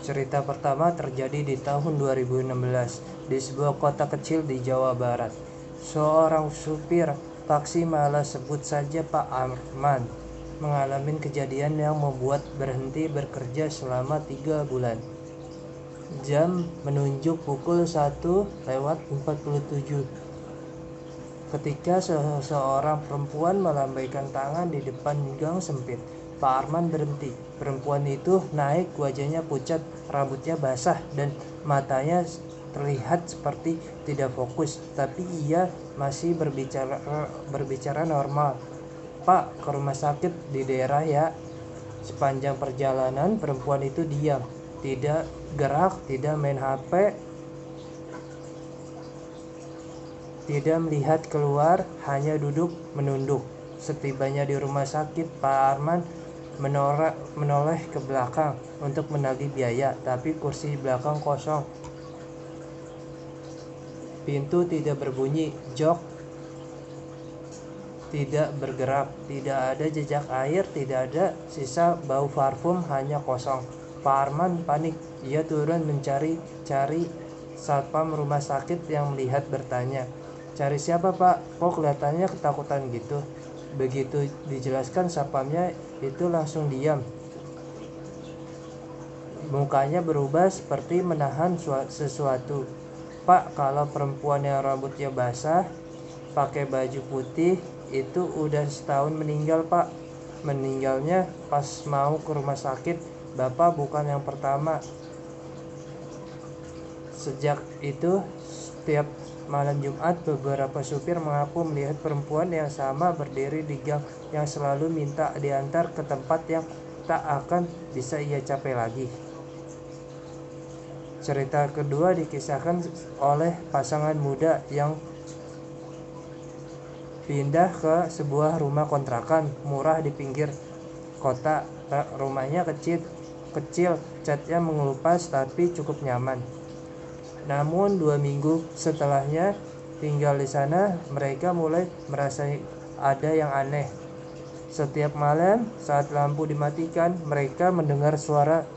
Cerita pertama terjadi di tahun 2016 di sebuah kota kecil di Jawa Barat. Seorang supir taksi, malah sebut saja Pak Arman, mengalami kejadian yang membuat berhenti bekerja selama 3 bulan. Jam menunjuk pukul 1:47 ketika seorang perempuan melambaikan tangan di depan gang sempit. Pak Arman berhenti. Perempuan itu naik, wajahnya pucat, rambutnya basah, dan matanya terlihat seperti tidak fokus, tapi ia masih berbicara normal. "Pak, ke rumah sakit di daerah ya." Sepanjang perjalanan perempuan itu diam, tidak gerak, tidak main HP, tidak melihat keluar, hanya duduk menunduk. Setibanya di rumah sakit, Pak Arman menoleh ke belakang untuk menagih biaya, tapi kursi belakang kosong. Pintu tidak berbunyi, jok tidak bergerak, tidak ada jejak air, tidak ada sisa bau parfum, hanya kosong. Pak Arman panik. Ia turun mencari satpam rumah sakit yang melihat, bertanya, "Cari siapa, Pak? Kok kelihatannya ketakutan gitu?" Begitu dijelaskan, satpamnya itu langsung diam. Mukanya berubah seperti menahan sesuatu. "Pak, kalau perempuan yang rambutnya basah, pakai baju putih, itu udah setahun meninggal, Pak. Meninggalnya pas mau ke rumah sakit. Bapak bukan yang pertama." Sejak itu, setiap malam Jumat, beberapa supir mengaku melihat perempuan yang sama berdiri di gang yang selalu minta diantar ke tempat yang tak akan bisa ia capai lagi. Cerita kedua dikisahkan oleh pasangan muda yang pindah ke sebuah rumah kontrakan murah di pinggir kota. Rumahnya kecil, catnya mengelupas tapi cukup nyaman. Namun 2 minggu setelahnya tinggal di sana, mereka mulai merasa ada yang aneh. Setiap malam saat lampu dimatikan, mereka mendengar suara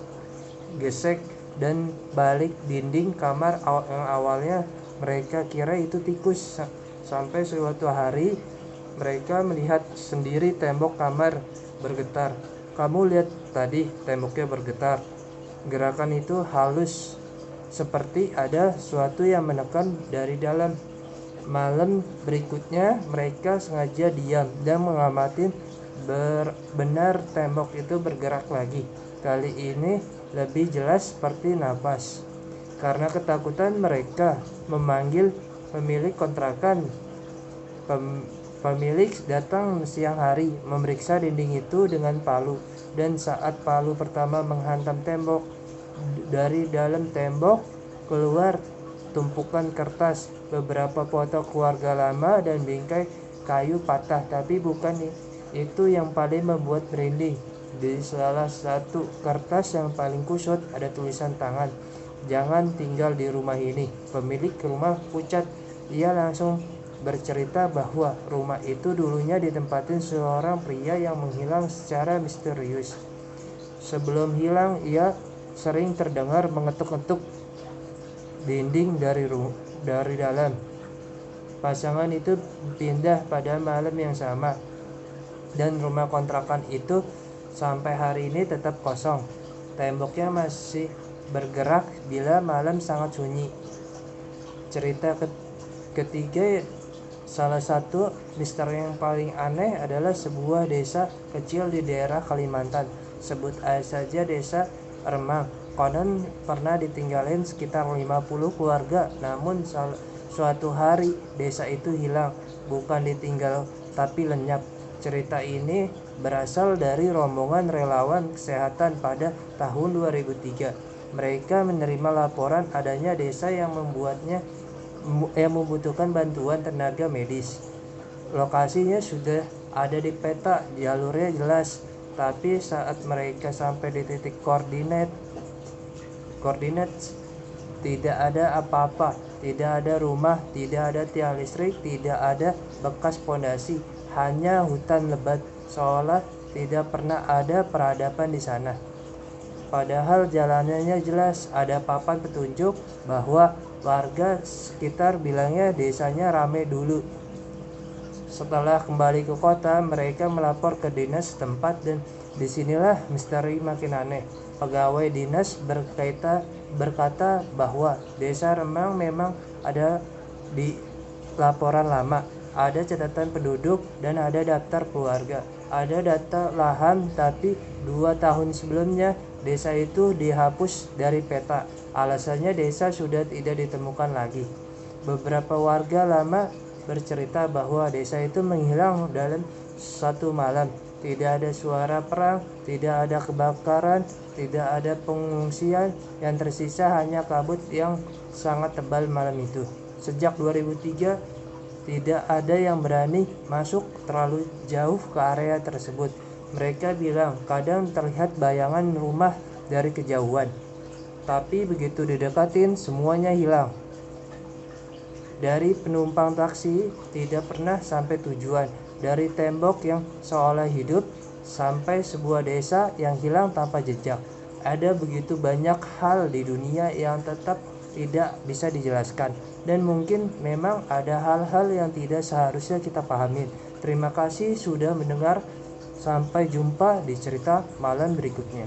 gesek dan balik dinding kamar yang awalnya mereka kira itu tikus. Sampai suatu hari mereka melihat sendiri tembok kamar bergetar. "Kamu lihat tadi temboknya bergetar?" Gerakan itu halus, seperti ada sesuatu yang menekan dari dalam. Malam berikutnya mereka sengaja diam dan mengamati. Benar, tembok itu bergerak lagi. Kali ini lebih jelas seperti napas. Karena ketakutan, mereka memanggil pemilik kontrakan. Pemilik datang siang hari, memeriksa dinding itu dengan palu. Dan saat palu pertama menghantam tembok, dari dalam tembok keluar tumpukan kertas, beberapa foto keluarga lama, dan bingkai kayu patah. Tapi bukan itu yang paling membuat merinding. Di salah satu kertas yang paling kusut ada tulisan tangan, "Jangan tinggal di rumah ini." Pemilik rumah pucat. Ia langsung bercerita bahwa rumah itu dulunya ditempatin seorang pria yang menghilang secara misterius. Sebelum hilang, ia sering terdengar mengetuk-ketuk dinding dari dalam. Pasangan itu pindah pada malam yang sama, dan rumah kontrakan itu sampai hari ini tetap kosong. Temboknya masih bergerak bila malam sangat sunyi. Cerita ketiga, salah satu misteri yang paling aneh adalah sebuah desa kecil di daerah Kalimantan. Sebut saja Desa Remang. Konon pernah ditinggalin sekitar 50 keluarga. Namun suatu hari desa itu hilang. Bukan ditinggal tapi lenyap. Cerita ini berasal dari rombongan relawan kesehatan pada tahun 2003. Mereka menerima laporan adanya desa yang membutuhkan bantuan tenaga medis. Lokasinya sudah ada di peta, jalurnya jelas, tapi saat mereka sampai di titik koordinat, tidak ada apa-apa. Tidak ada rumah, tidak ada tiang listrik, tidak ada bekas pondasi, hanya hutan lebat, seolah tidak pernah ada peradaban di sana. padahal jalanannya jelas ada papan petunjuk bahwa warga sekitar bilangnya desanya rame dulu. Setelah kembali ke kota, mereka melapor ke dinas setempat dan disinilah misteri makin aneh. Pegawai dinas berkata bahwa desa Remang memang ada di laporan lama, ada catatan penduduk dan ada daftar keluarga, ada data lahan, tapi 2 tahun sebelumnya desa itu dihapus dari peta. Alasannya desa sudah tidak ditemukan lagi. Beberapa warga lama bercerita bahwa desa itu menghilang dalam satu malam. Tidak ada suara perang, tidak ada kebakaran, tidak ada pengungsian, yang tersisa hanya kabut yang sangat tebal malam itu. Sejak 2003, tidak ada yang berani masuk terlalu jauh ke area tersebut. Mereka bilang kadang terlihat bayangan rumah dari kejauhan, tapi begitu didekatin semuanya hilang. Dari penumpang taksi tidak pernah sampai tujuan, dari tembok yang seolah hidup sampai sebuah desa yang hilang tanpa jejak. Ada begitu banyak hal di dunia yang tetap tidak bisa dijelaskan, dan mungkin memang ada hal-hal yang tidak seharusnya kita pahami. Terima kasih sudah mendengar. Sampai jumpa di cerita malam berikutnya.